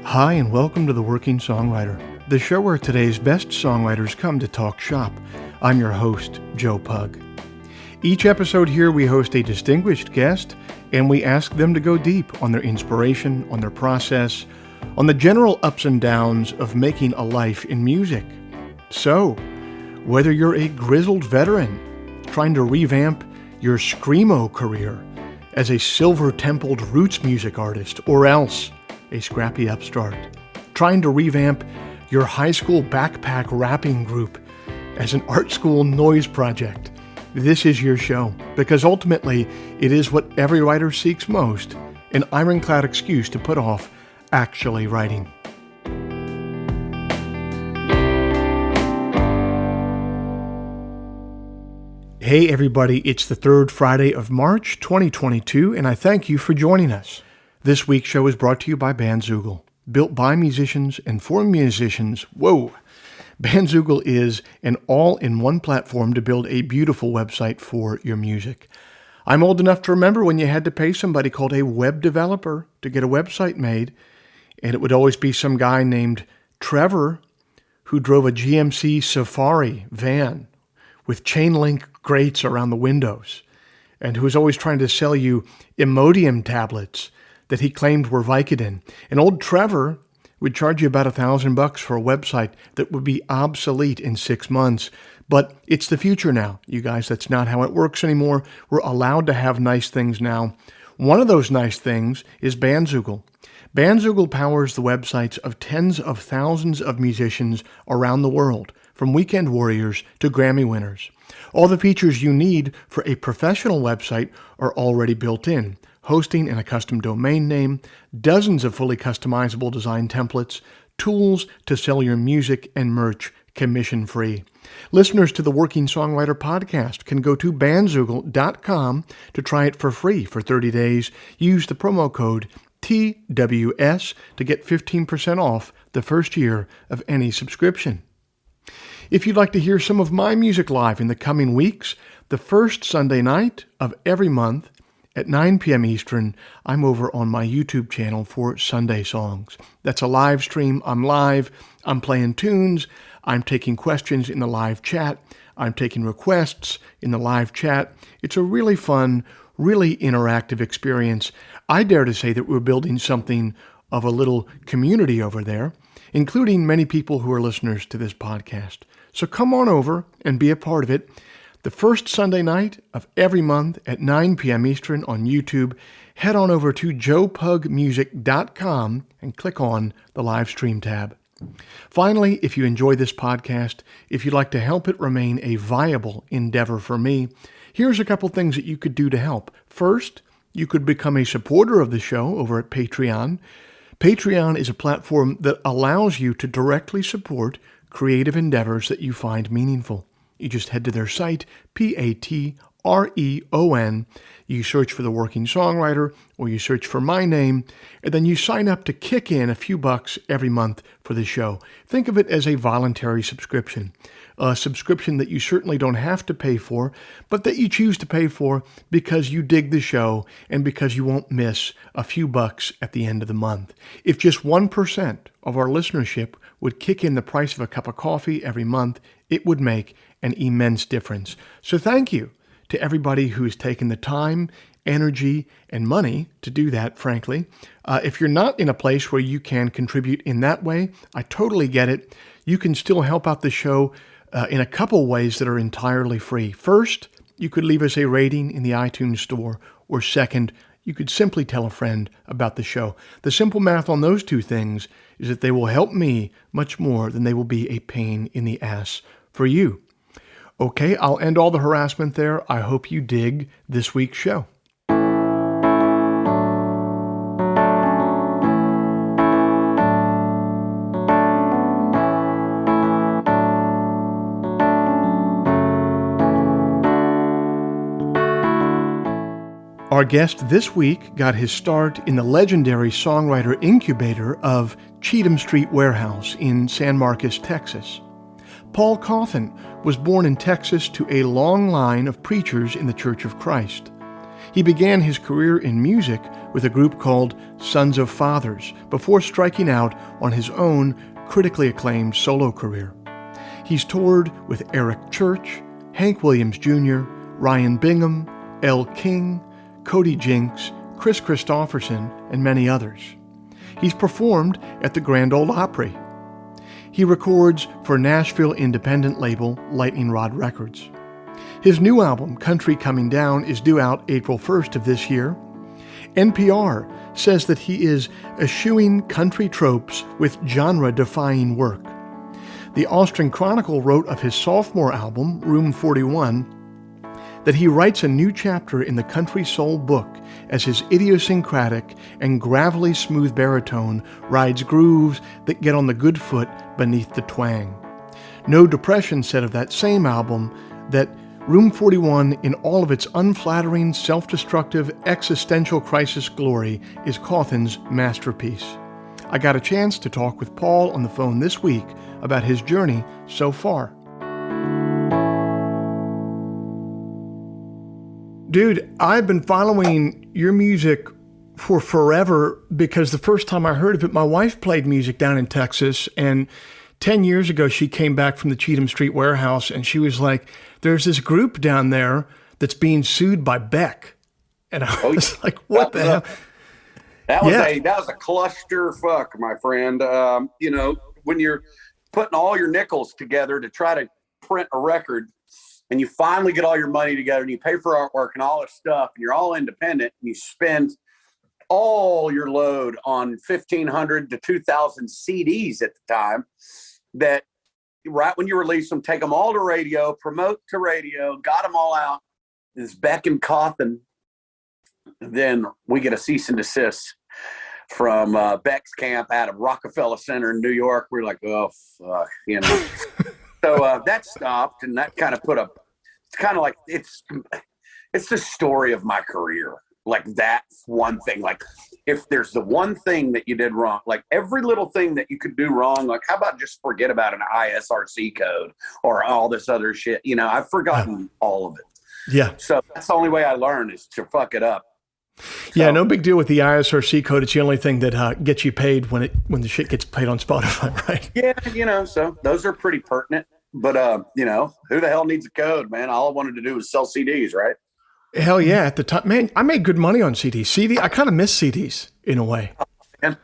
Hi, and welcome to The Working Songwriter, the show where today's best songwriters come to talk shop. I'm your host, Joe Pug. Each episode here, we host a distinguished guest, and we ask them to go deep on their inspiration, on their process, on the general ups and downs of making a life in music. So, whether you're a grizzled veteran trying to revamp your screamo career as a silver-templed roots music artist, or else a scrappy upstart trying to revamp your high school backpack rapping group as an art school noise project, this is your show, because ultimately it is what every writer seeks most, an ironclad excuse to put off actually writing. Hey everybody, it's the third Friday of March 2022, and I thank you for joining us. This week's show is brought to you by Bandzoogle. Built by musicians and for musicians. Whoa! Bandzoogle is an all-in-one platform to build a beautiful website for your music. I'm old enough to remember when you had to pay somebody called a web developer to get a website made, and it would always be some guy named Trevor who drove a GMC Safari van with chain link grates around the windows, and who was always trying to sell you Imodium tablets that he claimed were Vicodin. And old Trevor would charge you about $1,000 for a website that would be obsolete in 6 months. But it's the future now, you guys. That's not how it works anymore. We're allowed to have nice things now. One of those nice things is Bandzoogle. Bandzoogle powers the websites of tens of thousands of musicians around the world, from weekend warriors to Grammy winners. All the features you need for a professional website are already built in. Hosting and a custom domain name, dozens of fully customizable design templates, tools to sell your music and merch commission-free. Listeners to the Working Songwriter podcast can go to bandzoogle.com to try it for free for 30 days. Use the promo code TWS to get 15% off the first year of any subscription. If you'd like to hear some of my music live in the coming weeks, the first Sunday night of every month at 9 p.m. Eastern, I'm over on my YouTube channel for Sunday Songs. That's a live stream. I'm live. I'm playing tunes. I'm taking questions in the live chat. I'm taking requests in the live chat. It's a really fun, really interactive experience. I dare to say that we're building something of a little community over there, including many people who are listeners to this podcast. So come on over and be a part of it. The first Sunday night of every month at 9 p.m. Eastern on YouTube, head on over to joepugmusic.com and click on the live stream tab. Finally, if you enjoy this podcast, if you'd like to help it remain a viable endeavor for me, here's a couple things that you could do to help. First, you could become a supporter of the show over at Patreon. Patreon is a platform that allows you to directly support creative endeavors that you find meaningful. You just head to their site, Patreon. You search for The Working Songwriter, or you search for my name, and then you sign up to kick in a few bucks every month for the show. Think of it as a voluntary subscription, a subscription that you certainly don't have to pay for, but that you choose to pay for because you dig the show and because you won't miss a few bucks at the end of the month. If just 1% of our listenership would kick in the price of a cup of coffee every month, it would make an immense difference. So thank you to everybody who's taken the time, energy, and money to do that, frankly. If you're not in a place where you can contribute in that way, I totally get it. You can still help out the show in a couple ways that are entirely free. First, you could leave us a rating in the iTunes store, or second, you could simply tell a friend about the show. The simple math on those two things is that they will help me much more than they will be a pain in the ass for you. Okay, I'll end all the harassment there. I hope you dig this week's show. Our guest this week got his start in the legendary songwriter incubator of Cheatham Street Warehouse in San Marcos, Texas. Paul Cauthen was born in Texas to a long line of preachers in the Church of Christ. He began his career in music with a group called Sons of Fathers before striking out on his own critically acclaimed solo career. He's toured with Eric Church, Hank Williams Jr., Ryan Bingham, Elle King, Cody Jinks, Chris Christopherson, and many others. He's performed at the Grand Ole Opry. He records for Nashville independent label Lightning Rod Records. His new album, Country Coming Down, is due out April 1st of this year. NPR says that he is eschewing country tropes with genre-defying work. The Austin Chronicle wrote of his sophomore album, Room 41, that he writes a new chapter in the country soul book as his idiosyncratic and gravelly smooth baritone rides grooves that get on the good foot beneath the twang. No Depression said of that same album that Room 41, in all of its unflattering, self-destructive, existential crisis glory, is Cauthen's masterpiece. I got a chance to talk with Paul on the phone this week about his journey so far. Dude, I've been following your music for forever because the first time I heard of it, my wife played music down in Texas, and 10 years ago, she came back from the Cheatham Street Warehouse, and she was like, there's this group down there that's being sued by Beck. And I was like, what the hell? That was a cluster fuck, my friend. When you're putting all your nickels together to try to print a record, and you finally get all your money together and you pay for artwork and all this stuff, and you're all independent, and you spend all your load on 1,500 to 2,000 CDs at the time, that right when you release them, take them all to radio, promote to radio, got them all out, is Beck and Cauthen. Then we get a cease and desist from Beck's camp out of Rockefeller Center in New York. We're like, oh, fuck, So that stopped, and that kind of it's kind of like, it's the story of my career. Like, that's one thing. Like, if there's the one thing that you did wrong, like every little thing that you could do wrong, like how about just forget about an ISRC code or all this other shit? I've forgotten all of it. Yeah. So that's the only way I learn is to fuck it up. Yeah, no big deal with the ISRC code. It's the only thing that gets you paid when the shit gets paid on Spotify, right? Yeah, so those are pretty pertinent. But, who the hell needs a code, man? All I wanted to do was sell CDs, right? Hell yeah. At the time, man, I made good money on CDs. I kind of miss CDs in a way. And,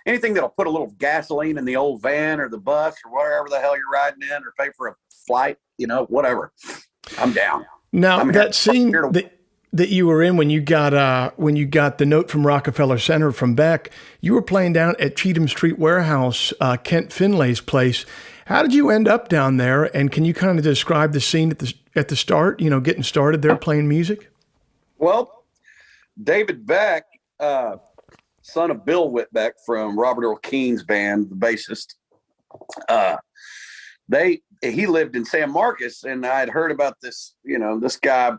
anything that'll put a little gasoline in the old van or the bus or whatever the hell you're riding in, or pay for a flight, whatever. I'm down. Now, that scene that you were in when you got the note from Rockefeller Center from Beck, you were playing down at Cheatham Street Warehouse, Kent Finlay's place. How did you end up down there? And can you kind of describe the scene at the start, getting started there playing music? Well, David Beck, son of Bill Whitbeck from Robert Earl Keen's band, the bassist, he lived in San Marcos, and I had heard about this, this guy,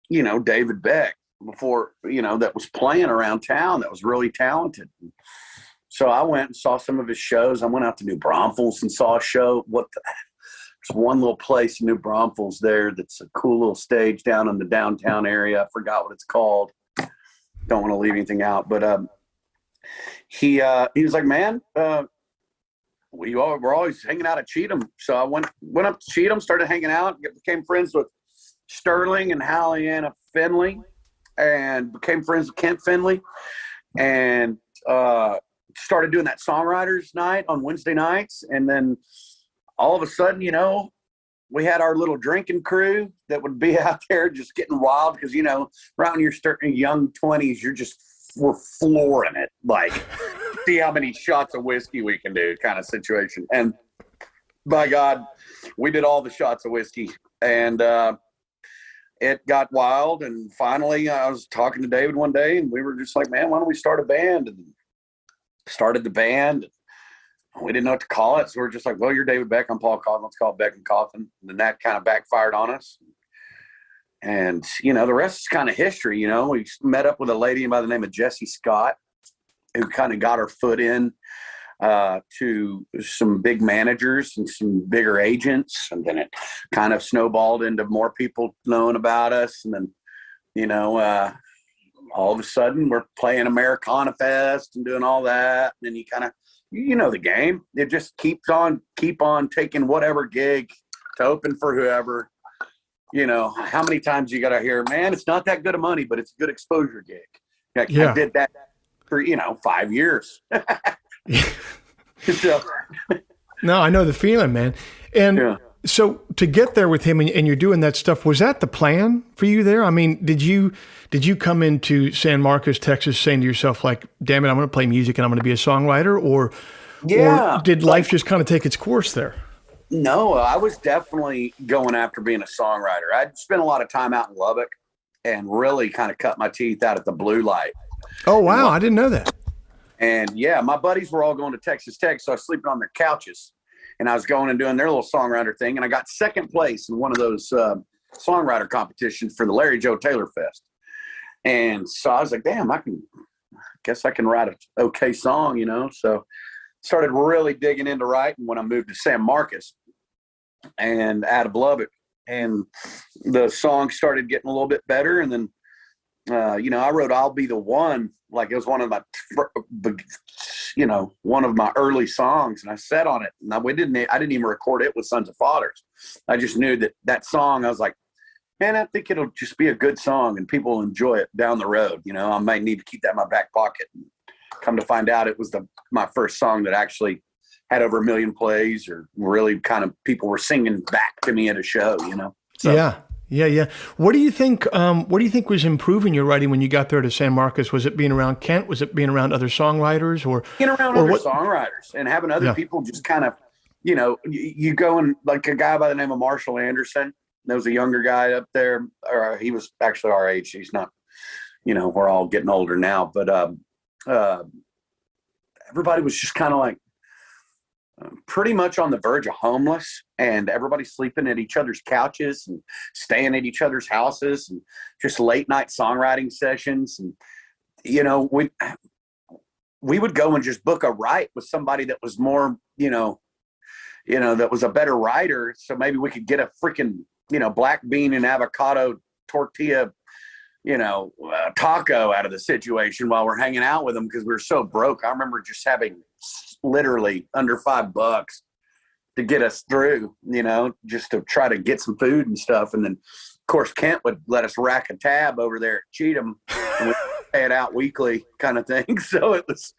David Beck before, that was playing around town, that was really talented. So I went and saw some of his shows. I went out to New Braunfels and saw a show. There's one little place in New Braunfels there that's a cool little stage down in the downtown area. I forgot what it's called. Don't want to leave anything out, but he was like, man, we're always hanging out at Cheatham. So I went up to Cheatham, started hanging out, became friends with Sterling and Hallianna Finley, and became friends with Kent Finley, and started doing that songwriters night on Wednesday nights. And then all of a sudden, we had our little drinking crew that would be out there just getting wild because, right when you're starting young 20s, we're flooring it. Like, see how many shots of whiskey we can do kind of situation. And by God, we did all the shots of whiskey, and it got wild. And finally I was talking to David one day, and we were just like, man, why don't we start a band? And started the band. We didn't know what to call it. So we're just like, well, you're David Beck, I'm Paul Cauthen. Let's call it Beck and Cauthen. And then that kind of backfired on us. And, the rest is kind of history. We met up with a lady by the name of Jessie Scott, who kind of got her foot in to some big managers and some bigger agents. And then it kind of snowballed into more people knowing about us. And then, all of a sudden we're playing Americana Fest and doing all that. And then you kind of, the game. It just keep on taking whatever gig to open for whoever. How many times you got to hear, man, it's not that good of money, but it's a good exposure gig. I did that for, 5 years. So. No, I know the feeling, man. And so to get there with him and you're doing that stuff, was that the plan for you there? I mean, did you come into San Marcos, Texas saying to yourself, like, damn it, I'm going to play music and I'm going to be a songwriter? Or did life just kind of take its course there? No, I was definitely going after being a songwriter. I'd spent a lot of time out in Lubbock and really kind of cut my teeth out at the blue light. Oh, wow. I didn't know that. And my buddies were all going to Texas Tech, so I was sleeping on their couches. And I was going and doing their little songwriter thing. And I got second place in one of those songwriter competitions for the Larry Joe Taylor Fest. And so I was like, damn, I guess I can write an okay song, So started really digging into writing when I moved to San Marcos and out of Lubbock. And the song started getting a little bit better. And then, I wrote I'll Be the One. Like it was one of my, one of my early songs, and I sat on it. And I didn't even record it with Sons of Fathers. I just knew that song. I was like, man, I think it'll just be a good song, and people will enjoy it down the road. I might need to keep that in my back pocket. And come to find out, it was my first song that actually had over 1 million plays, or really kind of people were singing back to me at a show. So. Yeah. What do you think? What do you think was improving your writing when you got there to San Marcos? Was it being around Kent? Was it being around other songwriters, or being around other songwriters and having other people just kind of, you go and like a guy by the name of Marshall Anderson. There was a younger guy up there, or he was actually our age. He's not, we're all getting older now, but everybody was just kind of like pretty much on the verge of homeless, and everybody sleeping at each other's couches and staying at each other's houses, and just late night songwriting sessions. And, we would go and just book a write with somebody that was more, that was a better writer. So maybe we could get a freaking, black bean and avocado tortilla, taco out of the situation while we're hanging out with them, because we were so broke. I remember just having literally under $5 to get us through, just to try to get some food and stuff. And then of course Kent would let us rack a tab over there at Cheatham and we'd pay it out weekly kind of thing. So it was,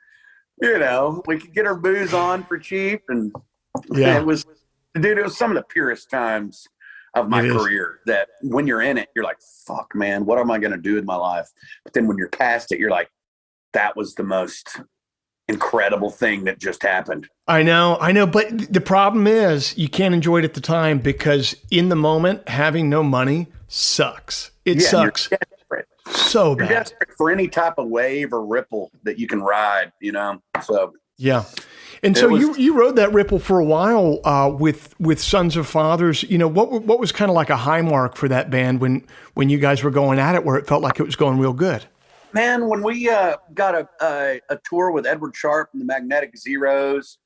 we could get our booze on for cheap. And it was some of the purest times of my career, that when you're in it, you're like, fuck, man, what am I going to do with my life? But then when you're past it, you're like, that was the most incredible thing that just happened. I know. But the problem is you can't enjoy it at the time, because in the moment, having no money sucks. It sucks. You're desperate. So bad. You're desperate for any type of wave or ripple that you can ride, so. Yeah. And so you rode that ripple for a while with Sons of Fathers. What was kind of like a high mark for that band when you guys were going at it, where it felt like it was going real good? Man, when we got a tour with Edward Sharpe and the Magnetic Zeros,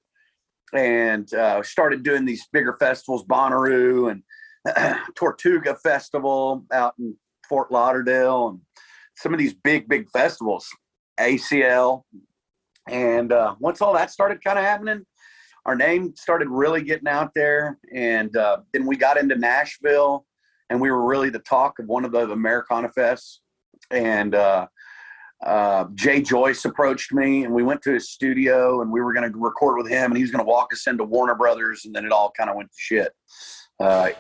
and started doing these bigger festivals, Bonnaroo and Tortuga Festival out in Fort Lauderdale, and some of these big festivals, ACL. And once all that started kind of happening, our name started really getting out there. And then we got into Nashville, and we were really the talk of one of the Americana Fests. And Jay Joyce approached me, and we went to his studio, and we were going to record with him, and he was going to walk us into Warner Brothers. And then it all kind of went to shit.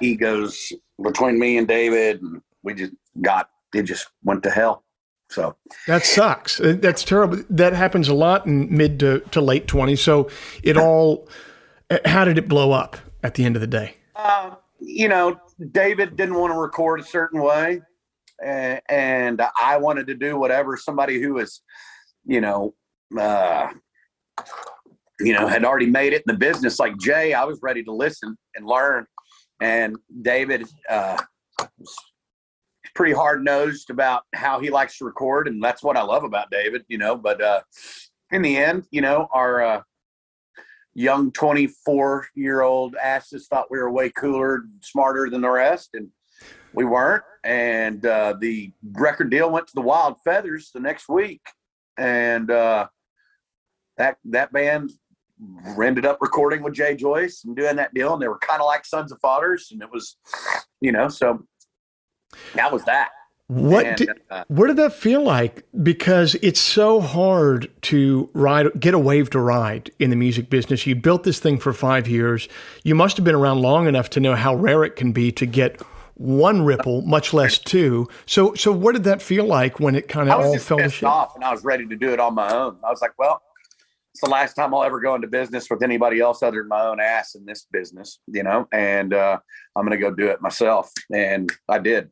Egos between me and David, and it just went to hell. So that sucks. That's terrible. That happens a lot in mid to late 20s. So how did it blow up at the end of the day? David didn't want to record a certain way. And I wanted to do whatever. Somebody who was, had already made it in the business, like Jay, I was ready to listen and learn. And David, pretty hard-nosed about how he likes to record, and that's what I love about David, but in the end, our young 24-year-old asses thought we were way cooler and smarter than the rest, and we weren't. And the record deal went to the Wild Feathers the next week, and that band ended up recording with Jay Joyce and doing that deal, and they were kind of like Sons of Fathers, and it was, so that was that. What did that feel like? Because it's so hard to get a wave to ride in the music business. You built this thing for 5 years. You must have been around long enough to know how rare it can be to get one ripple, much less two. So what did that feel like when it kind of all fell to shit? Off, and I was ready to do it on my own. I was like, well, it's the last time I'll ever go into business with anybody else other than my own ass in this business, and I'm going to go do it myself. And I did.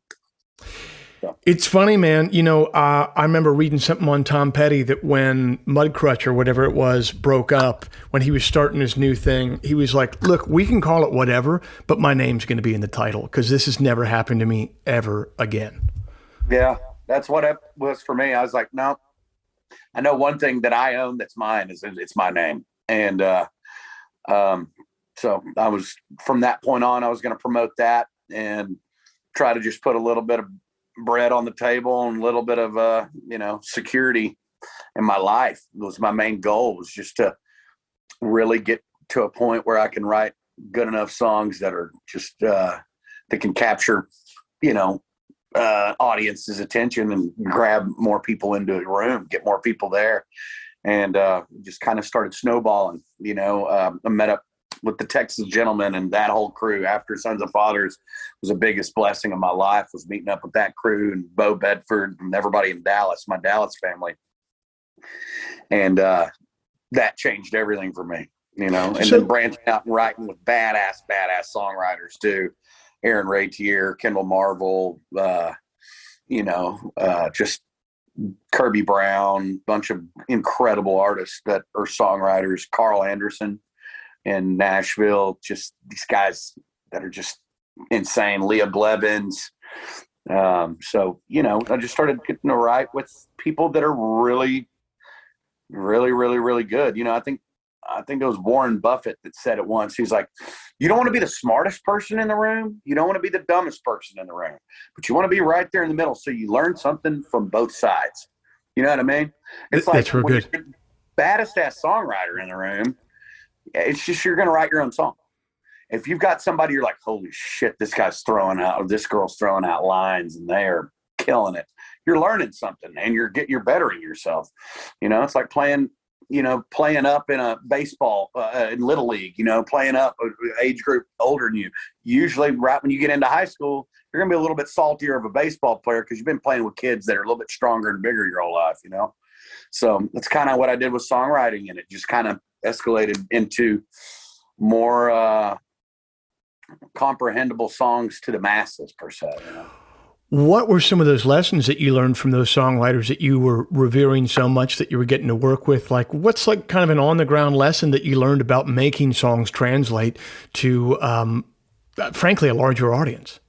So. It's funny, man. I remember reading something on Tom Petty that when Mudcrutch or whatever it was broke up, when he was starting his new thing, he was like, look, we can call it whatever, but my name's going to be in the title because this has never happened to me ever again. Yeah, that's what it was for me. I was like, no, I know one thing that I own that's mine is it's my name. And so I was, from that point on, I was going to promote that and try to just put a little bit of bread on the table and a little bit of security in my life. Was my main goal, was just to really get to a point where I can write good enough songs that are just that can capture audience's attention and grab more people into the room, get more people there, and just kind of started snowballing. I met up with the Texas Gentlemen and that whole crew after Sons of Fathers was the biggest blessing of my life, was meeting up with that crew and Bo Bedford and everybody in Dallas, my Dallas family. And that changed everything for me, and then branching out and writing with badass songwriters too. Aaron Ratier, Kendall Marvel, just Kirby Brown, bunch of incredible artists that are songwriters, Carl Anderson in Nashville, just these guys that are just insane. Leah Blevins. So, I just started getting to write with people that are really, really, really, really good. I think it was Warren Buffett that said it once. He's like, you don't want to be the smartest person in the room. You don't want to be the dumbest person in the room, but you want to be right there in the middle. So you learn something from both sides. You know what I mean? It's like, that's real good. You're the baddest ass songwriter in the room, it's just, you're going to write your own song. If you've got somebody you're like, holy shit, this guy's throwing out, or this girl's throwing out lines and they're killing it, you're learning something and you're bettering yourself. It's like playing up in a baseball in Little League, playing up an age group older than you. Usually right when you get into high school, you're going to be a little bit saltier of a baseball player because you've been playing with kids that are a little bit stronger and bigger your whole life, So that's kind of what I did with songwriting, and it just kind of escalated into more comprehensible songs to the masses per se. What were some of those lessons that you learned from those songwriters that you were revering so much that you were getting to work with? Like, what's like kind of an on the ground lesson that you learned about making songs translate to, frankly, a larger audience?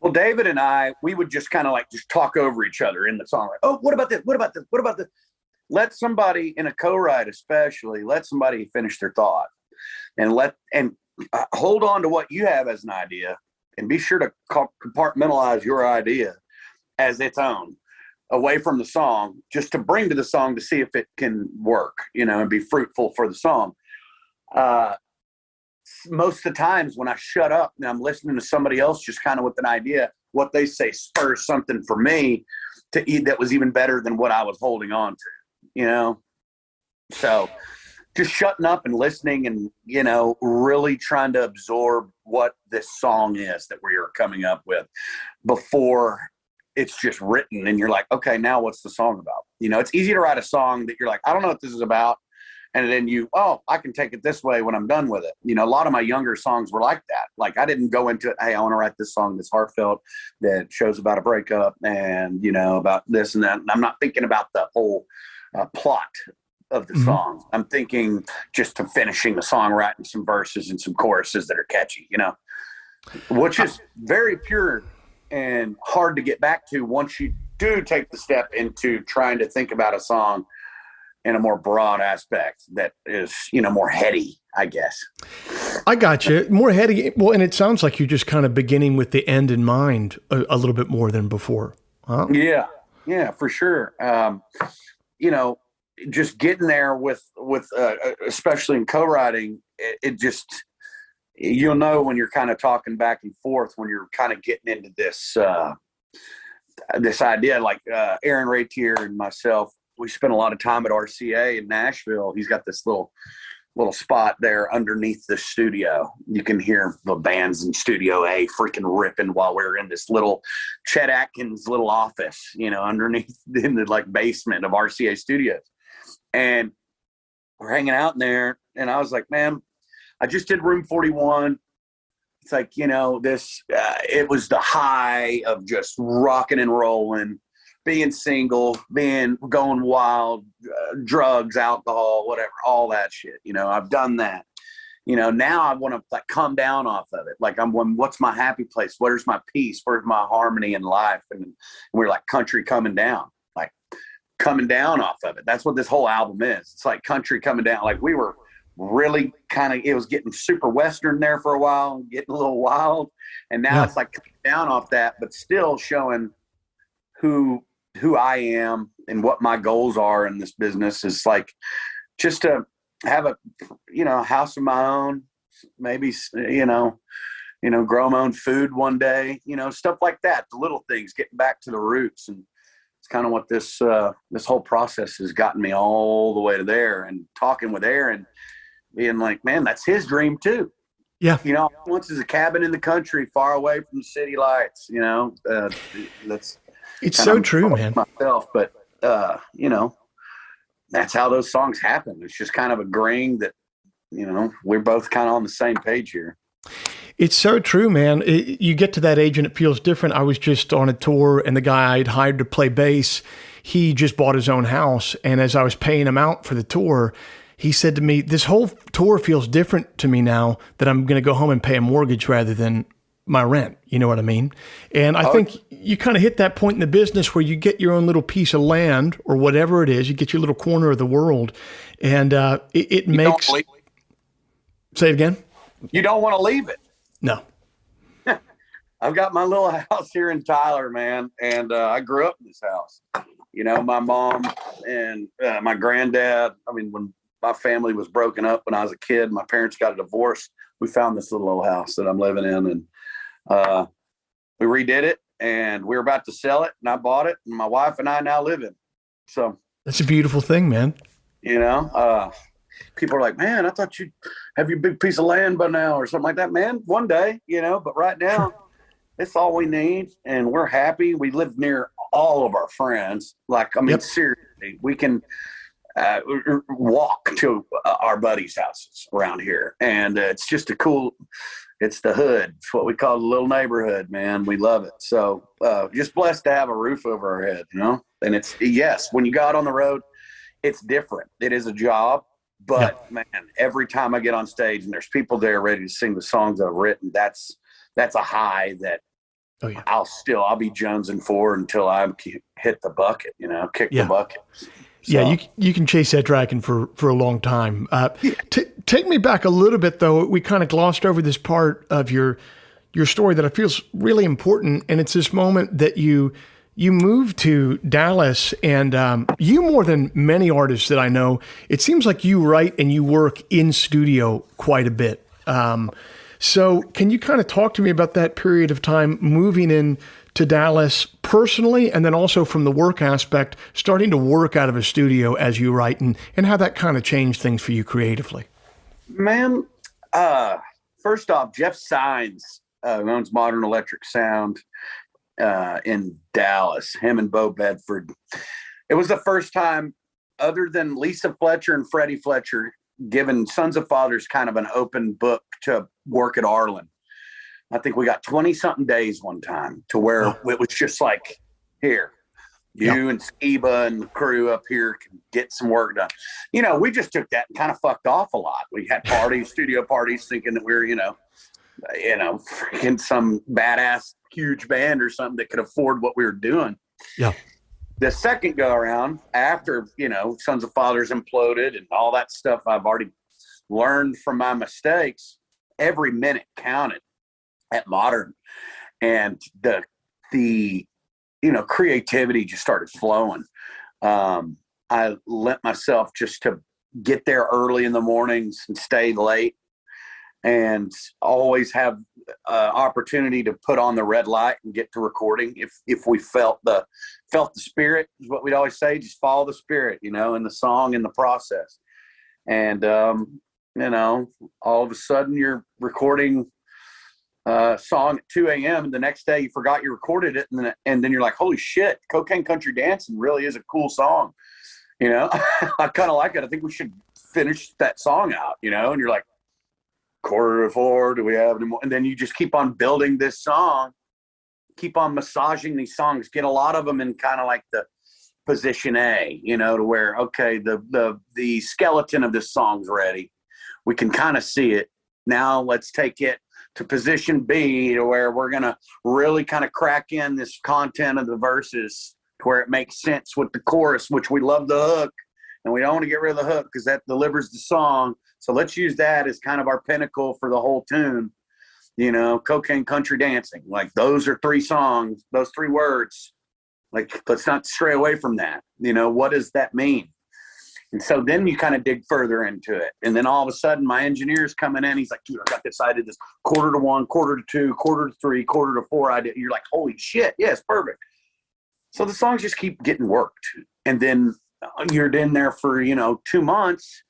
Well, David and I, we would just kind of like just talk over each other in the song. Like, oh, what about this? What about this? What about this? Let somebody in a co-write, especially, let somebody finish their thought, and hold on to what you have as an idea, and be sure to compartmentalize your idea as its own, away from the song, just to bring to the song to see if it can work, and be fruitful for the song. Most of the times when I shut up and I'm listening to somebody else just kind of with an idea, what they say spurs something for me to eat that was even better than what I was holding on to, So just shutting up and listening and, really trying to absorb what this song is that we are coming up with before it's just written and you're like, okay, now what's the song about? It's easy to write a song that you're like, I don't know what this is about. And then I can take it this way when I'm done with it. A lot of my younger songs were like that. Like, I didn't go into it, hey, I want to write this song that's heartfelt, that shows about a breakup and, about this and that. And I'm not thinking about the whole plot of the song. I'm thinking just to finishing the song, writing some verses and some choruses that are catchy, which is very pure and hard to get back to once you do take the step into trying to think about a song in a more broad aspect that is, more heady, I guess. I got you. More heady. Well, and it sounds like you're just kind of beginning with the end in mind a little bit more than before. Huh? Yeah, for sure. Just getting there with especially in co-writing, it just, you'll know when you're kind of talking back and forth, when you're kind of getting into this idea, like Aaron Ratier and myself, we spent a lot of time at RCA in Nashville. He's got this little spot there underneath the studio. You can hear the bands in Studio A freaking ripping while we're in this little Chet Atkins little office, underneath in the like basement of RCA Studios. And we're hanging out in there. And I was like, man, I just did Room 41. It's like, it was the high of just rocking and rolling, being single, going wild, drugs, alcohol, whatever, all that shit. I've done that. Now I want to like come down off of it. Like what's my happy place? Where's my peace? Where's my harmony in life? And we're like country coming down, like coming down off of it. That's what this whole album is. It's like country coming down. Like we were really it was getting super Western there for a while, getting a little wild. And now it's like coming down off that, but still showing who I am and what my goals are in this business. Is like just to have a house of my own, maybe, grow my own food one day, stuff like that. The little things, getting back to the roots. And it's kind of what this whole process has gotten me all the way to there. And talking with Aaron, being like, man, that's his dream too. Yeah. Once is a cabin in the country, far away from the city lights, that's, it's so true, man. Myself, but that's how those songs happen. It's just kind of agreeing that we're both kind of on the same page here. It's so true, man. You get to that age and it feels different. I was just on a tour, and the guy I'd hired to play bass, he just bought his own house, and as I was paying him out for the tour, he said to me, "This whole tour feels different to me now that I'm going to go home and pay a mortgage rather than my rent." You know what I mean? And I think you kind of hit that point in the business where you get your own little piece of land or whatever it is. You get your little corner of the world, and it makes. Say it again. You don't want to leave it. No. I've got my little house here in Tyler, man, and I grew up in this house. My mom and my granddad. I mean, when my family was broken up when I was a kid, my parents got a divorce. We found this little old house that I'm living in, and we redid it, and we were about to sell it, and I bought it, and my wife and I now live in it. So that's a beautiful thing, man. People are like, man, I thought you'd have your big piece of land by now or something like that, man. One day, but right now it's all we need, and we're happy. We live near all of our friends. Like, I mean, seriously, we can walk to our buddies' houses around here, and it's just it's the hood. It's what we call the little neighborhood, man. We love it. So just blessed to have a roof over our head, and it's, yes, when you go out on the road, it's different. It is a job, but man, every time I get on stage and there's people there ready to sing the songs I've written, that's a high that I'll be jonesing for until I hit the bucket, kick the bucket. So. Yeah, you can chase that dragon for a long time. Take me back a little bit, though. We kind of glossed over this part of your story that I feel is really important, and it's this moment that you moved to Dallas, and you, more than many artists that I know, it seems like you write and you work in studio quite a bit. So can you kind of talk to me about that period of time moving in to Dallas personally, and then also from the work aspect, starting to work out of a studio as you write, and how that kind of changed things for you creatively? Man, first off, Jeff Sines, who owns Modern Electric Sound in Dallas, him and Bo Bedford. It was the first time, other than Lisa Fletcher and Freddie Fletcher, given Sons of Fathers kind of an open book to work at Arlen. I think we got 20-something days one time to where it was just like, here, you and Skiba and the crew up here can get some work done. We just took that and kind of fucked off a lot. We had parties, studio parties, thinking that we were, freaking some badass huge band or something that could afford what we were doing. Yeah. The second go around, after, Sons of Fathers imploded and all that stuff I've already learned from my mistakes, every minute counted at Modern. And the creativity just started flowing. I lent myself just to get there early in the mornings and stay late, and always have opportunity to put on the red light and get to recording. If we felt the spirit, is what we'd always say, just follow the spirit, in the song, in the process. And, all of a sudden you're recording a song at 2 a.m. and the next day you forgot you recorded it. And then you're like, holy shit, Cocaine Country Dancing really is a cool song. I kind of like it. I think we should finish that song out, and you're like, 3:45, do we have any more? And then you just keep on building this song, keep on massaging these songs, get a lot of them in kind of like the position A, to where, okay, the skeleton of this song's ready. We can kind of see it. Now let's take it to position B, to where we're going to really kind of crack in this content of the verses to where it makes sense with the chorus, which we love the hook, and we don't want to get rid of the hook because that delivers the song. So let's use that as kind of our pinnacle for the whole tune, Cocaine Country Dancing. Like, those are 3 songs, those 3 words. Like, let's not stray away from that. What does that mean? And so then you kind of dig further into it. And then all of a sudden my engineer's coming in. He's like, dude, I got this. I did this 1/4 to 1, 1/4 to 2, 1/4 to 3, 1/4 to 4. You're like, holy shit. Yes, perfect. So the songs just keep getting worked. And then you're in there for, 2 months,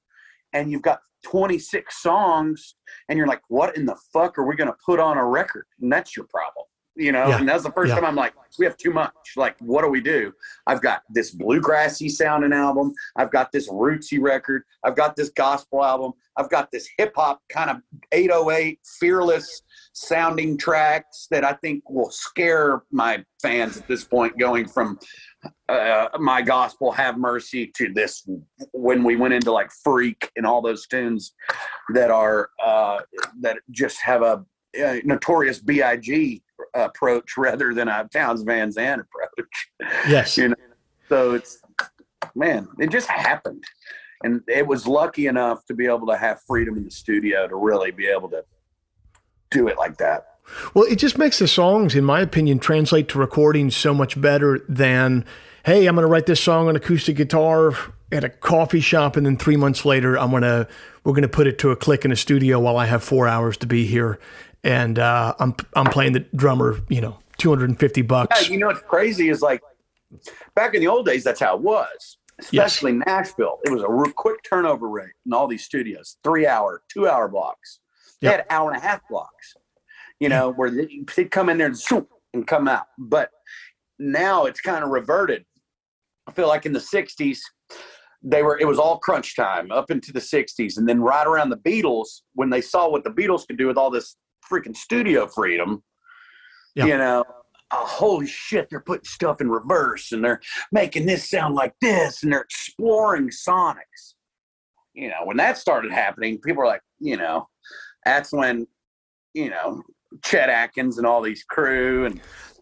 and you've got 26 songs, and you're like, what in the fuck are we going to put on a record? And that's your problem, Yeah. And that's the first time I'm like, we have too much. Like, what do we do? I've got this bluegrassy sounding album. I've got this rootsy record. I've got this gospel album. I've got this hip hop kind of 808 fearless sounding tracks that I think will scare my fans at this point, going from My Gospel, Have Mercy, to this, when we went into like Freak and all those tunes that are that just have a Notorious B.I.G. approach rather than a Townes Van Zandt approach. Yes. So it just happened. And it was lucky enough to be able to have freedom in the studio to really be able to do it like that. Well, it just makes the songs, in my opinion, translate to recordings so much better than, hey, I'm going to write this song on acoustic guitar at a coffee shop, and then 3 months later, we're going to put it to a click in a studio while I have 4 hours to be here, and I'm playing the drummer, $250. Yeah, what's crazy is, like, back in the old days, that's how it was. Especially Nashville. It was a quick turnover rate in all these studios. 3-hour, 2-hour blocks. They had 1.5-hour blocks. Where they'd come in there and come out. But now it's kind of reverted. I feel like in the 60s, it was all crunch time up into the 60s. And then right around the Beatles, when they saw what the Beatles could do with all this freaking studio freedom, holy shit, they're putting stuff in reverse and they're making this sound like this and they're exploring sonics. When that started happening, people were like, that's when, Chet Atkins and all these crew and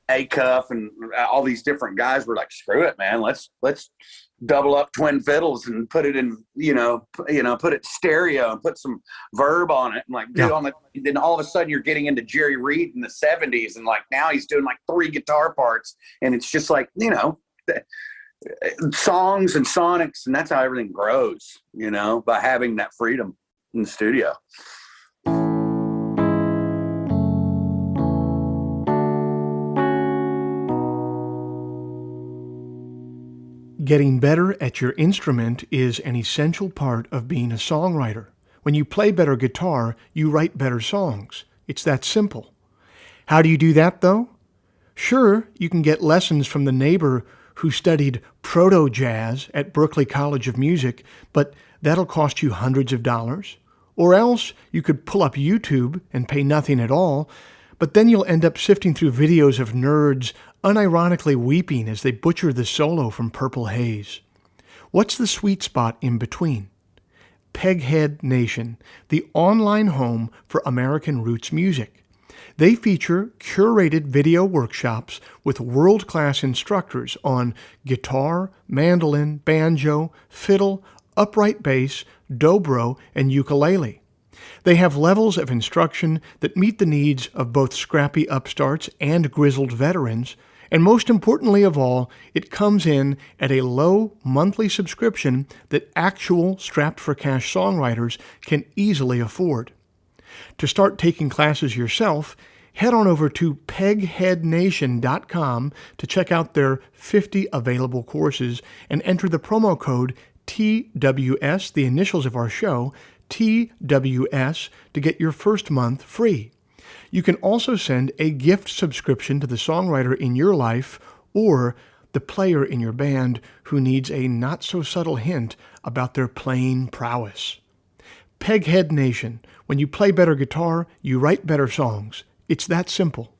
A-Cuff and all these different guys were like, screw it, man. Let's double up twin fiddles and put it in, put it stereo and put some verb on it. And like, then all of a sudden you're getting into Jerry Reed in the 70s. And like, now he's doing like 3 guitar parts. And it's just like, songs and sonics. And that's how everything grows, by having that freedom in the studio. Getting better at your instrument is an essential part of being a songwriter. When you play better guitar, you write better songs. It's that simple. How do you do that, though? Sure, you can get lessons from the neighbor who studied proto-jazz at Berklee College of Music, but that'll cost you hundreds of dollars. Or else you could pull up YouTube and pay nothing at all, but then you'll end up sifting through videos of nerds unironically weeping as they butcher the solo from Purple Haze. What's the sweet spot in between? Peghead Nation, the online home for American roots music. They feature curated video workshops with world-class instructors on guitar, mandolin, banjo, fiddle, upright bass, dobro, and ukulele. They have levels of instruction that meet the needs of both scrappy upstarts and grizzled veterans, and most importantly of all, it comes in at a low monthly subscription that actual strapped-for-cash songwriters can easily afford. To start taking classes yourself, head on over to pegheadnation.com to check out their 50 available courses and enter the promo code TWS, the initials of our show, TWS, to get your first month free. You can also send a gift subscription to the songwriter in your life or the player in your band who needs a not-so-subtle hint about their playing prowess. Peghead Nation. When you play better guitar, you write better songs. It's that simple.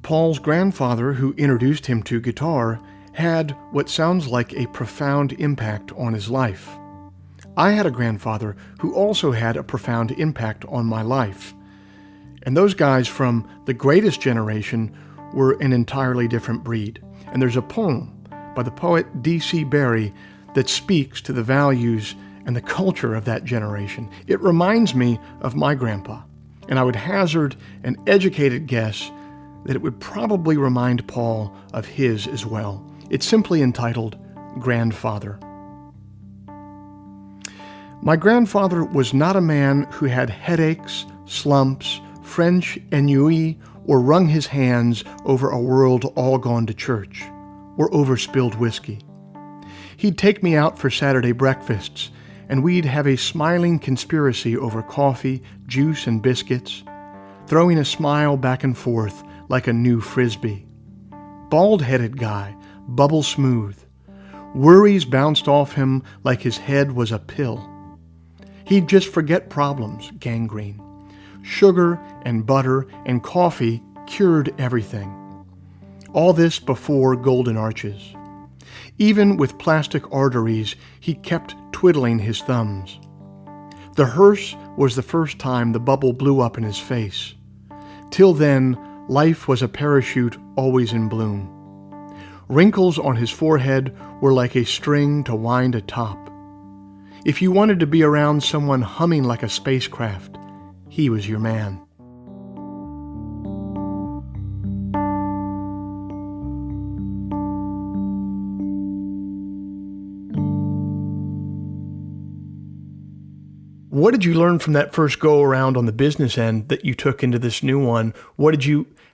Paul's grandfather, who introduced him to guitar, had what sounds like a profound impact on his life. I had a grandfather who also had a profound impact on my life. And those guys from the greatest generation were an entirely different breed. And there's a poem by the poet D.C. Barry that speaks to the values and the culture of that generation. It reminds me of my grandpa, and I would hazard an educated guess that it would probably remind Paul of his as well. It's simply entitled Grandfather. My grandfather was not a man who had headaches, slumps, French ennui, or wrung his hands over a world all gone to church, or over spilled whiskey. He'd take me out for Saturday breakfasts, and we'd have a smiling conspiracy over coffee, juice, and biscuits, throwing a smile back and forth like a new frisbee. Bald-headed guy, bubble smooth. Worries bounced off him like his head was a pill. He'd just forget problems, gangrene. Sugar and butter and coffee cured everything. All this before golden arches. Even with plastic arteries, he kept twiddling his thumbs. The hearse was the first time the bubble blew up in his face. Till then, life was a parachute always in bloom. Wrinkles on his forehead were like a string to wind atop. If you wanted to be around someone humming like a spacecraft, he was your man. What did you learn from that first go around on the business end that you took into this new one?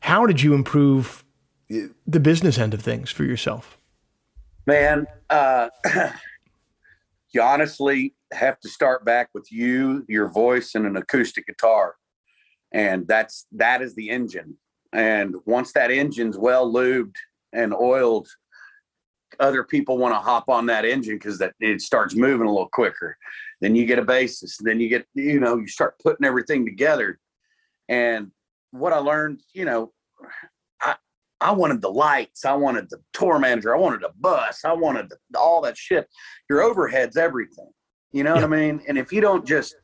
How did you improve the business end of things for yourself? Man, you honestly have to start back with your voice, and an acoustic guitar. And that is the engine. And once that engine's well lubed and oiled, other people want to hop on that engine because it starts moving a little quicker. Then you get a bassist. Then you get, you start putting everything together. And what I learned, I wanted the lights. I wanted the tour manager. I wanted a bus. I wanted all that shit. Your overhead's everything. You know what I mean? And if you don't just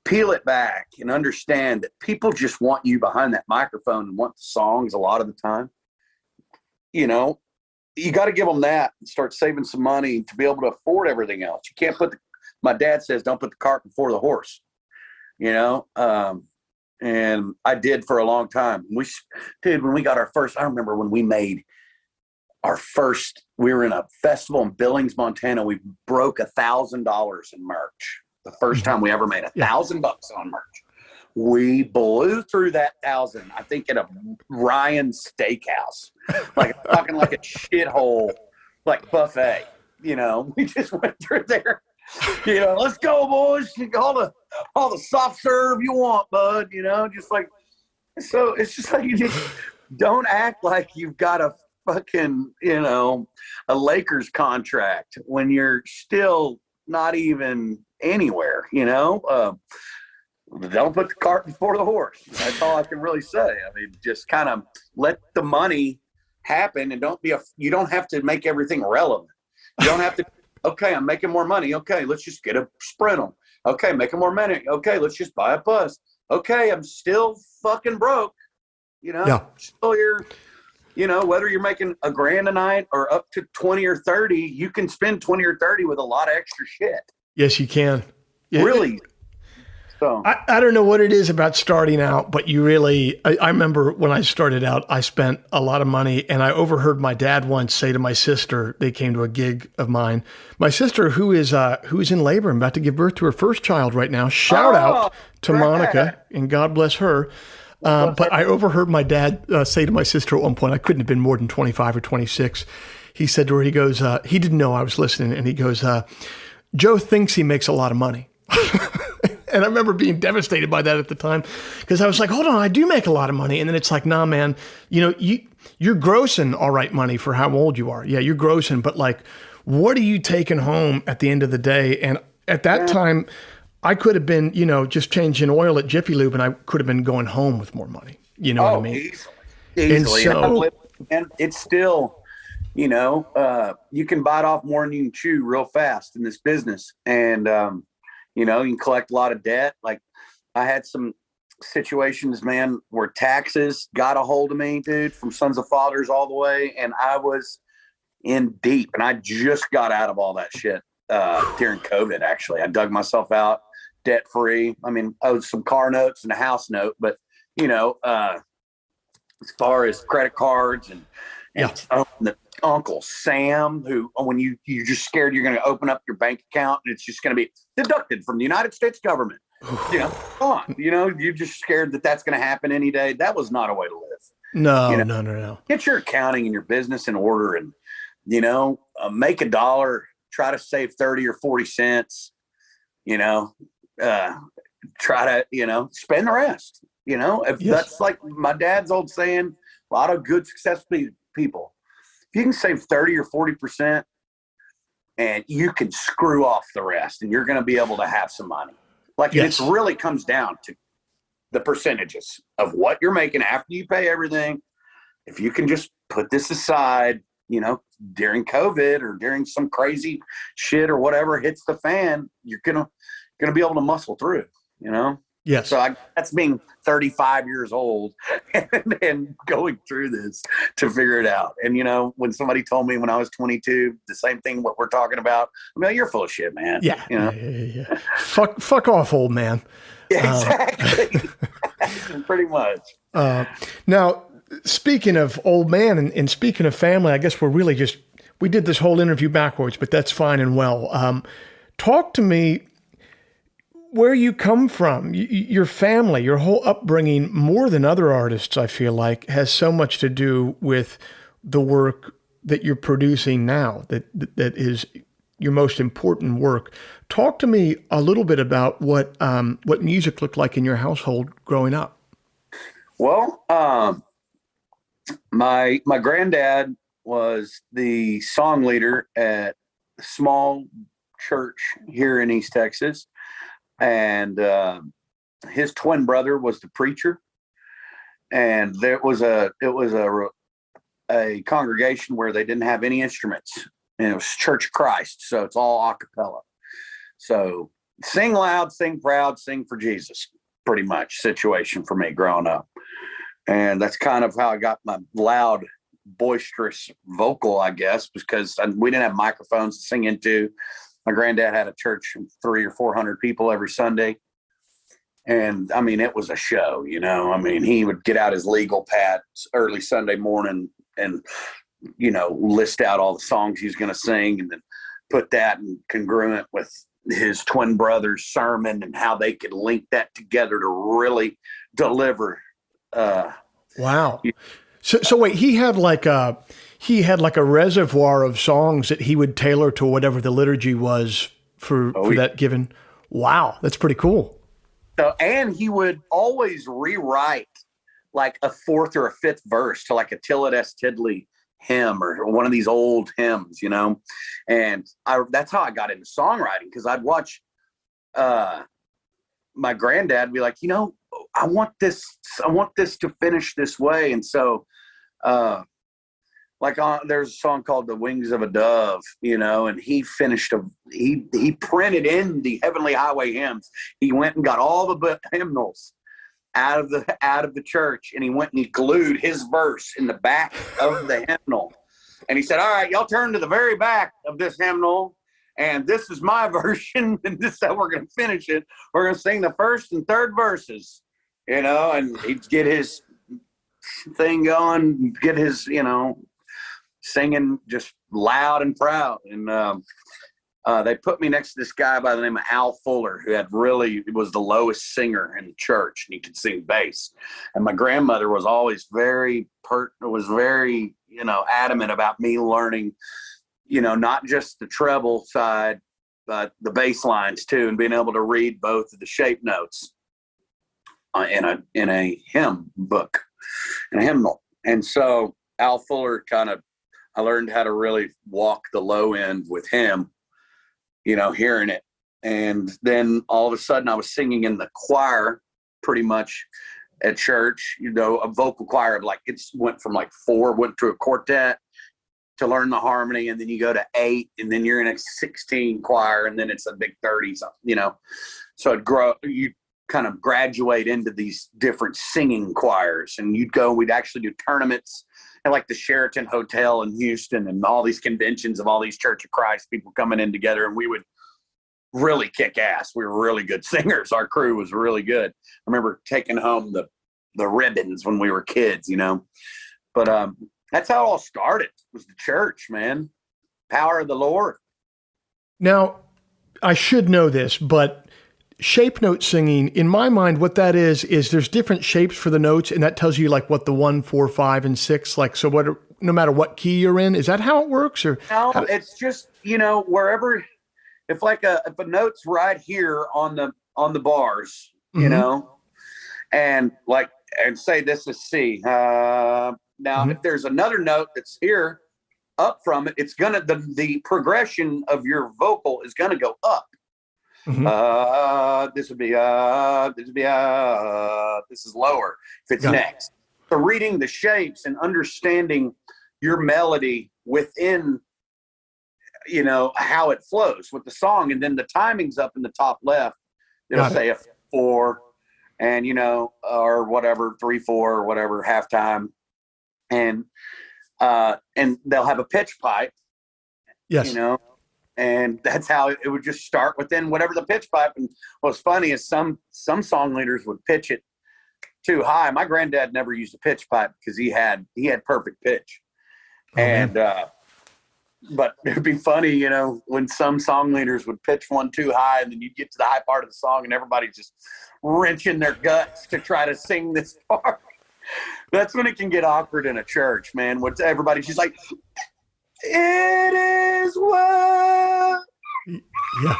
peel it back and understand that people just want you behind that microphone and want the songs a lot of the time, you got to give them that and start saving some money to be able to afford everything else. You can't my dad says, don't put the cart before the horse, and I did for a long time. When we got our first, I remember when we made our first, we were in a festival in Billings, Montana. We broke $1,000 in merch. The first time we ever made $1,000 on merch. We blew through that 1,000, I think, at a Ryan Steakhouse, talking like a shithole, like buffet. We just went through there. Let's go, boys. All the soft serve you want, bud. Just like, so it's just like, you just don't act like you've got a fucking, a Lakers contract when you're still not even anywhere, don't put the cart before the horse. That's all I can really say. I mean, just kind of let the money happen, and you don't have to make everything relevant. You don't have to, okay, I'm making more money. Okay, let's just get a sprint on. Okay, making more money. Okay, let's just buy a bus. Okay, I'm still fucking broke. Still here, whether you're making $1,000 a night or up to 20 or 30, you can spend 20 or 30 with a lot of extra shit. Yes, you can. Really. So I don't know what it is about starting out, but you really, I remember when I started out, I spent a lot of money, and I overheard my dad once say to my sister, they came to a gig of mine, my sister who is in labor and about to give birth to her first child right now. Shout out to Monica, and God bless her. But I overheard my dad say to my sister at one point, I couldn't have been more than 25 or 26. He said to her, he goes, he didn't know I was listening. And he goes, Joe thinks he makes a lot of money. And I remember being devastated by that at the time, because I was like, hold on, I do make a lot of money. And then it's like, nah, man, you're grossing all right money for how old you are. Yeah, you're grossing, but like, what are you taking home at the end of the day? And at that time, I could have been, just changing oil at Jiffy Lube, and I could have been going home with more money. You know what I mean? Easily. And so, and it's still, you can bite off more than you can chew real fast in this business. And, you can collect a lot of debt. Like, I had some situations, man, where taxes got a hold of me, dude, from Sons of Fathers all the way. And I was in deep, and I just got out of all that shit during COVID. Actually, I dug myself out debt free. I mean, owed some car notes and a house note, but as far as credit cards and the Uncle Sam, who, when you're just scared you're going to open up your bank account and it's just going to be deducted from the United States government. Come on, you're just scared that that's going to happen any day. That was not a way to live. No. Get your accounting and your business in order, and make $1, try to save 30 or 40 cents. Try to spend the rest. That's like my dad's old saying. A lot of good, successful people. If you can save 30 or 40%, and you can screw off the rest, and you're going to be able to have some money. It really comes down to the percentages of what you're making after you pay everything. If you can just put this aside, during COVID or during some crazy shit or whatever hits the fan, you're gonna be able to muscle through it. Yes. So that's being 35 years old and going through this to figure it out. And, when somebody told me when I was 22, the same thing, what we're talking about, you're full of shit, man. Yeah. Yeah. Fuck off, old man. Yeah, exactly. Pretty much. Now, speaking of old man and speaking of family, I guess we did this whole interview backwards, but that's fine and well. Talk to me where you come from, your family, your whole upbringing, more than other artists, I feel like, has so much to do with the work that you're producing now, that is your most important work. Talk to me a little bit about what music looked like in your household growing up. Well, my granddad was the song leader at a small church here in East Texas. And his twin brother was the preacher, and it was a congregation where they didn't have any instruments, and it was Church of Christ, so it's all a cappella. So sing loud, sing proud, sing for Jesus, pretty much situation for me growing up. And that's kind of how I got my loud, boisterous vocal, I guess, because we didn't have microphones to sing into. My granddad had a church of 300 or 400 people every Sunday. And I mean, it was a show, he would get out his legal pad early Sunday morning and, list out all the songs he was going to sing, and then put that in congruent with his twin brother's sermon and how they could link that together to really deliver. Wow. So wait, he had like a reservoir of songs that he would tailor to whatever the liturgy was for that given. Wow, that's pretty cool. So, and he would always rewrite like a fourth or a fifth verse to like a Tillet S. Tiddley hymn or one of these old hymns, and that's how I got into songwriting, because I'd watch my granddad would be like, I want this to finish this way. And so, there's a song called "The Wings of a Dove," and he he printed in the Heavenly Highway hymns. He went and got all the hymnals out of the church, and he went and he glued his verse in the back of the hymnal. And he said, "All right, y'all turn to the very back of this hymnal, and this is my version, and this is how we're going to finish it. We're going to sing the first and third verses," and he'd get his thing going, get his, singing just loud and proud. And they put me next to this guy by the name of Al Fuller, who was the lowest singer in the church, and he could sing bass. And my grandmother was always very adamant about me learning, not just the treble side, but the bass lines too, and being able to read both of the shape notes in a hymn book, in a hymnal. And so Al Fuller I learned how to really walk the low end with him, hearing it. And then all of a sudden I was singing in the choir pretty much at church, a vocal choir. It went from 4, went to a quartet to learn the harmony. And then you go to 8, and then you're in a 16 choir, and then it's a big 30 something, So you kind of graduate into these different singing choirs, and we'd actually do tournaments at the Sheraton Hotel in Houston, and all these conventions of all these Church of Christ people coming in together, and we would really kick ass. We were really good singers. Our crew was really good. I remember taking home the ribbons when we were kids, but that's how it all started, was the church, man. Power of the Lord. Now, I should know this, but shape note singing, in my mind, what that is there's different shapes for the notes, and that tells you what the 1, 4, 5, and 6, so no matter what key you're in, is that how it works? Or no, it's just, wherever, if a note's right here on the bars, mm-hmm. And say this is C. Now, mm-hmm. If there's another note that's here up from it, it's the progression of your vocal is gonna go up. Mm-hmm. This would be this is lower if it's next. So reading the shapes and understanding your melody within, how it flows with the song, and then the timing's up in the top left. It'll say a 4, and or whatever, 3, 4, or whatever, halftime, and they'll have a pitch pipe. Yes. And that's how it would just start within whatever the pitch pipe. And what's funny is some song leaders would pitch it too high. My granddad never used a pitch pipe because he had perfect pitch. Oh, and but it'd be funny, when some song leaders would pitch one too high, and then you'd get to the high part of the song and everybody's just wrenching their guts to try to sing this part. That's when it can get awkward in a church, man. When everybody's just like, "It is well." Yeah.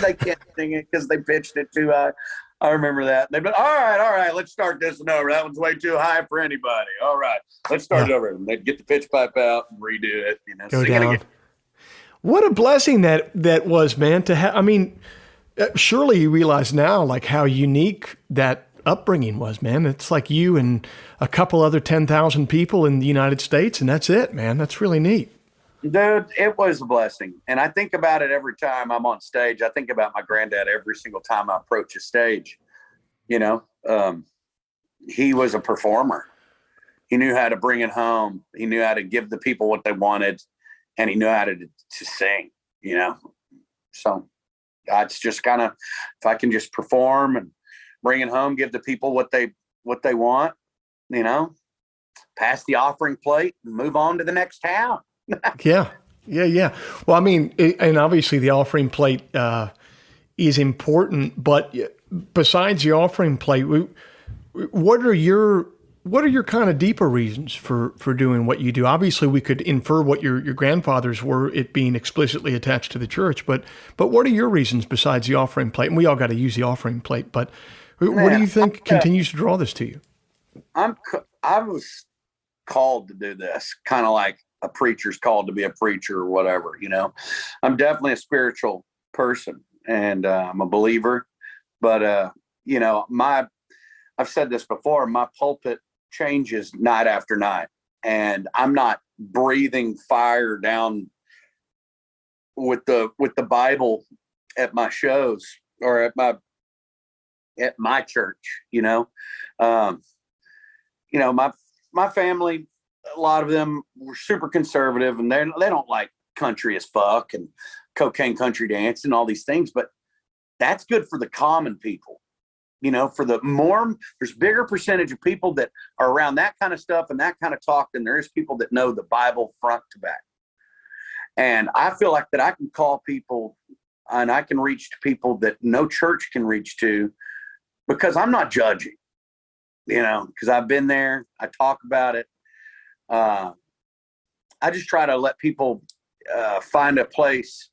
They can't sing it because they pitched it too high. I remember that. They've been, all right, let's start this one over. That one's way too high for anybody. All right, let's start it over. And they'd get the pitch pipe out and redo it. Go down. What a blessing that was, man, to have. I mean, surely you realize now, how unique that upbringing was, man. It's like you and a couple other 10,000 people in the United States, and that's it, man. That's really neat. Dude, it was a blessing. And I think about it every time I'm on stage. I think about my granddad every single time I approach a stage. He was a performer. He knew how to bring it home. He knew how to give the people what they wanted, and he knew how to sing, So it's just kind of, if I can just perform and bring it home, give the people what they want, pass the offering plate and move on to the next town. Yeah. Well, I mean, and obviously the offering plate is important, but besides the offering plate, what are your kind of deeper reasons for doing what you do? Obviously, we could infer what your grandfathers were, it being explicitly attached to the church, but what are your reasons besides the offering plate? And we all got to use the offering plate, but what do you think continues to draw this to you? I was called to do this, kind of like a preacher's called to be a preacher or whatever, I'm definitely a spiritual person. and I'm a believer. But I've said this before. My pulpit changes night after night, and I'm not breathing fire down with the Bible at my shows or at my church. My family, a lot of them were super conservative, and they don't like country as fuck and cocaine country dance and all these things, but that's good for the common people. There's bigger percentage of people that are around that kind of stuff and that kind of talk than there is people that know the Bible front to back. And I feel like that I can call people and I can reach to people that no church can reach to, because I'm not judging, because I've been there. I talk about it. I just try to let people find a place,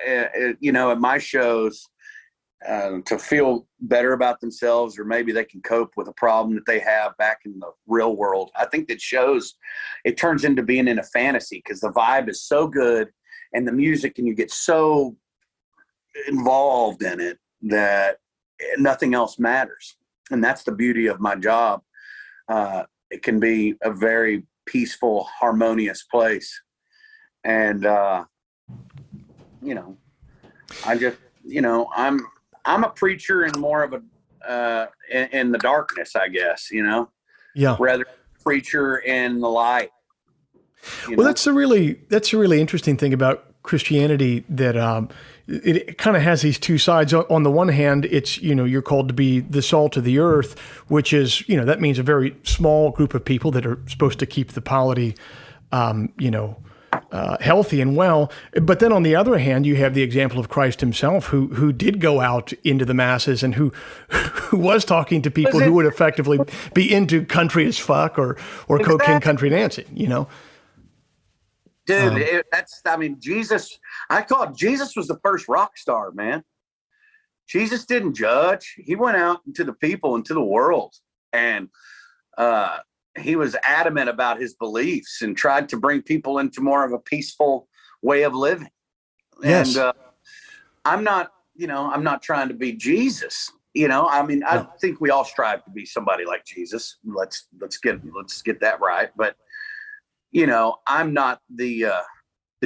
at my shows, to feel better about themselves, or maybe they can cope with a problem that they have back in the real world. I think that shows, it turns into being in a fantasy because the vibe is so good and the music, and you get so involved in it that nothing else matters. And that's the beauty of my job. It can be a very peaceful, harmonious place. And, I just, I'm a preacher and more of a, in the darkness, I guess, Yeah. rather preacher in the light. Well, that's a really interesting thing about Christianity, that it kind of has these two sides. On the one hand, it's, you're called to be the salt of the earth, which is, that means a very small group of people that are supposed to keep the polity, healthy and well. But then on the other hand, you have the example of Christ himself, who did go out into the masses and who was talking to people who would effectively be into country as fuck or cocaine country dancing, Dude, Jesus, Jesus was the first rock star, man. Jesus didn't judge. He went out into the people, into the world, and he was adamant about his beliefs and tried to bring people into more of a peaceful way of living. Yes. And I'm not trying to be Jesus. I think we all strive to be somebody like Jesus. Let's get that right. But I'm not the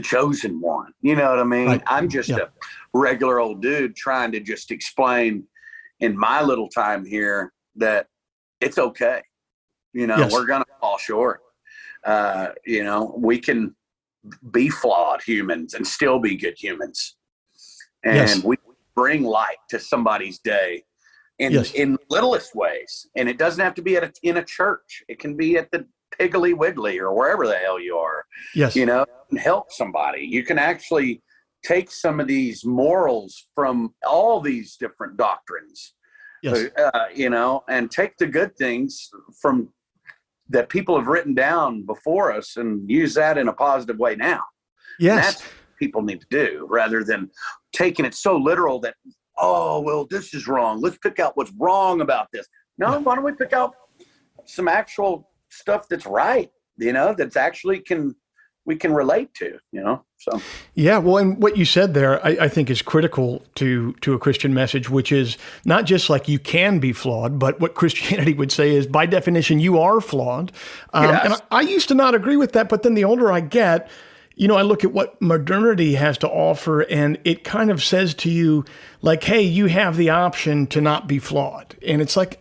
chosen one. You know what I mean? Right. I'm just a regular old dude trying to just explain in my little time here that it's okay. Yes. We're going to fall short. We can be flawed humans and still be good humans. And we bring light to somebody's day in littlest ways. And it doesn't have to be in a church. It can be at the Piggly Wiggly or wherever the hell you are. Yes. And help somebody. You can actually take some of these morals from all these different doctrines. Yes. And take the good things from that people have written down before us and use that in a positive way now. Yes. And that's what people need to do, rather than taking it so literal that, oh, well, this is wrong. Let's pick out what's wrong about this. No, why don't we pick out some actual stuff that's right, that's actually we can relate to, so. Yeah, well, and what you said there, I think is critical to a Christian message, which is not just like you can be flawed, but what Christianity would say is, by definition, you are flawed. Yes. And I used to not agree with that, but then the older I get, I look at what modernity has to offer, and it kind of says to you, like, hey, you have the option to not be flawed. And it's like,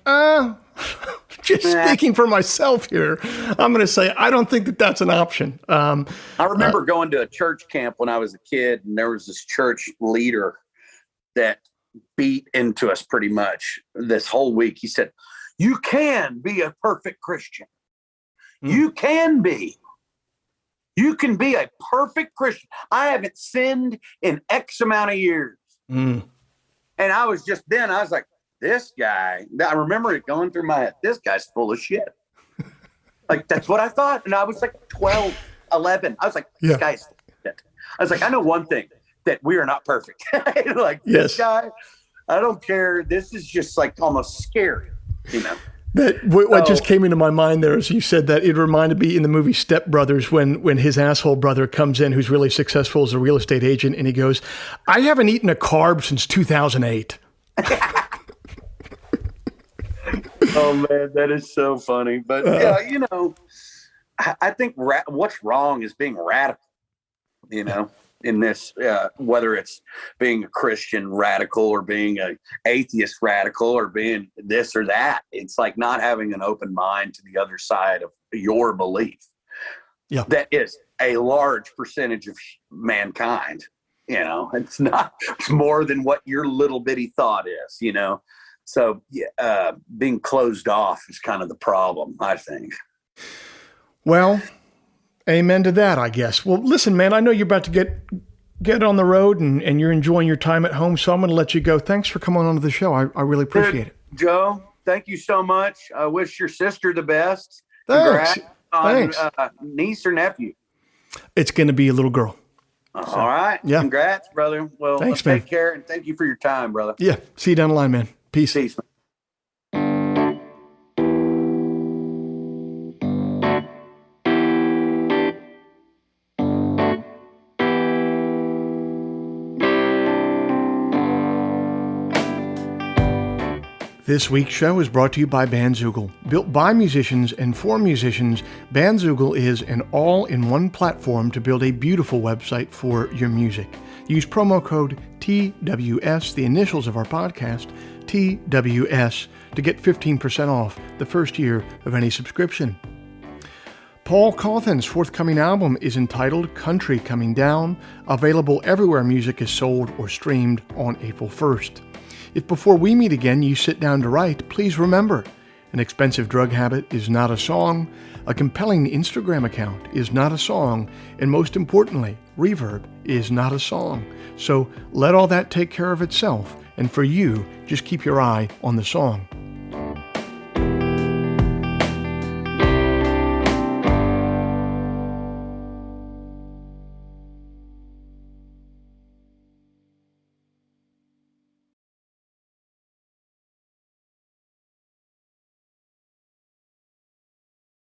just speaking for myself here, I'm going to say I don't think that that's an option. I remember going to a church camp when I was a kid, and there was this church leader that beat into us pretty much this whole week. He said, you can be a perfect Christian. You can be. You can be a perfect Christian. I haven't sinned in X amount of years. And I was like, this guy, I remember it going through my head, this guy's full of shit. Like, that's what I thought. And I was like 12, 11. I was like, this guy's full of shit. I was like, I know one thing, that we are not perfect. Like, this guy, I don't care. This is just like almost scary, What just came into my mind there as you said that, it reminded me in the movie Step Brothers when his asshole brother comes in who's really successful as a real estate agent, and he goes, "I haven't eaten a carb since 2008." Oh man, that is so funny. But yeah, you know, I think what's wrong is being radical, you know, in this, whether it's being a Christian radical or being an atheist radical or being this or that. It's like not having an open mind to the other side of your belief. Yeah. That is a large percentage of mankind. You know, it's more than what your little bitty thought is, you know. So being closed off is kind of the problem, I think. Well, amen to that, I guess. Well, listen, man, I know you're about to get on the road and you're enjoying your time at home, so I'm going to let you go. Thanks for coming on to the show. I really appreciate it. Joe, thank you so much. I wish your sister the best. Thanks. Congrats on niece or nephew. It's going to be a little girl. All right. Yeah. Congrats, brother. Well, thanks, man. Take care, and thank you for your time, brother. Yeah. See you down the line, man. Peace. Peace, man. This week's show is brought to you by Bandzoogle. Built by musicians and for musicians, Bandzoogle is an all-in-one platform to build a beautiful website for your music. Use promo code TWS, the initials of our podcast, TWS, to get 15% off the first year of any subscription. Paul Cauthen's forthcoming album is entitled Country Coming Down, available everywhere music is sold or streamed on April 1st. If before we meet again you sit down to write, please remember, an expensive drug habit is not a song, a compelling Instagram account is not a song, and most importantly, reverb is not a song. So let all that take care of itself, and for you, just keep your eye on the song.